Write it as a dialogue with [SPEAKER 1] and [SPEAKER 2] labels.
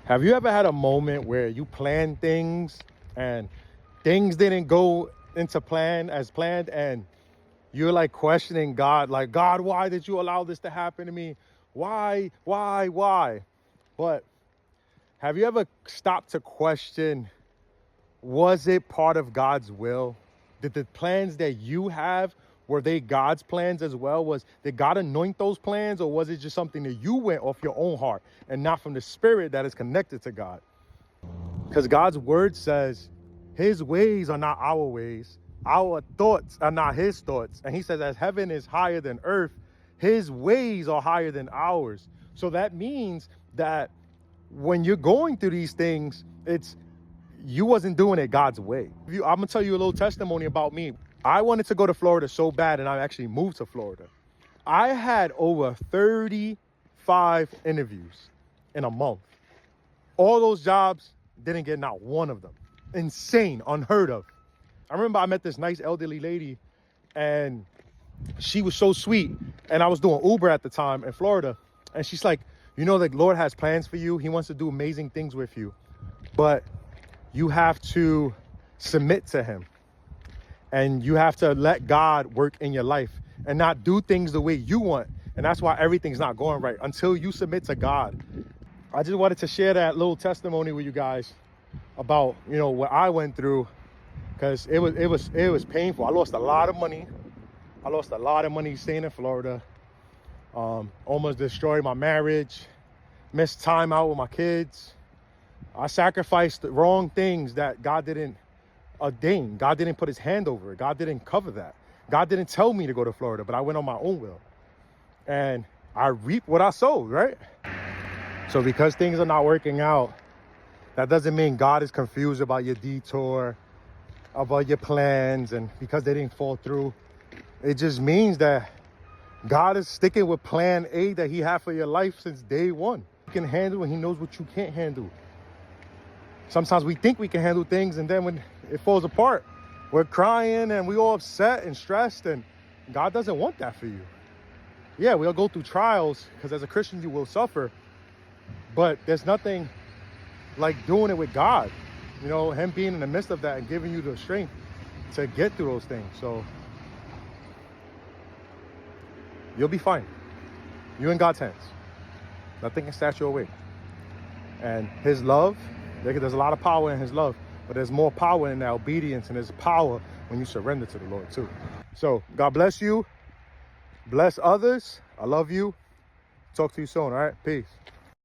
[SPEAKER 1] Have you ever had a moment where you planned things and things didn't go into plan as planned, and you're like questioning God, like, God, why did you allow this to happen to me? Why? But have you ever stopped to question, was it part of God's will? Did the plans that you have, were they God's plans as well? Did God anoint those plans, or was it just something that you went off your own heart and not from the spirit that is connected to God? Because God's word says his ways are not our ways. Our thoughts are not his thoughts. And he says, as heaven is higher than earth, his ways are higher than ours. So that means that when you're going through these things, you wasn't doing it God's way. I'm gonna tell you a little testimony about me. I wanted to go to Florida so bad, and I actually moved to Florida. I had over 35 interviews in a month. All those jobs, didn't get not one of them. Insane, unheard of. I remember I met this nice elderly lady, and she was so sweet. And I was doing Uber at the time in Florida. And she's like, you know, the Lord has plans for you. He wants to do amazing things with you. But you have to submit to him. And you have to let God work in your life and not do things the way you want. And that's why everything's not going right until you submit to God. I just wanted to share that little testimony with you guys about, you know, what I went through, because it was painful. I lost a lot of money. I lost a lot of money staying in Florida. Almost destroyed my marriage. Missed time out with my kids. I sacrificed the wrong things that God didn't ordain. God didn't put his hand over it. God didn't cover that. God didn't tell me to go to Florida, but I went on my own will. And I reap what I sowed, right? So because things are not working out, that doesn't mean God is confused about your detour, about your plans, and because they didn't fall through. It just means that God is sticking with plan A that he had for your life since day one. He can handle, and he knows what you can't handle. Sometimes we think we can handle things, and then when it falls apart, we're crying and we all upset and stressed, and God doesn't want that for you. Yeah, we'll go through trials, because as a Christian you will suffer, but there's nothing like doing it with God. You know, him being in the midst of that and giving you the strength to get through those things. So you'll be fine. You're in God's hands. Nothing can snatch you away. And his love, there's a lot of power in his love, but there's more power in that obedience, and there's power when you surrender to the Lord too. So God bless you. Bless others. I love you. Talk to you soon. All right. Peace.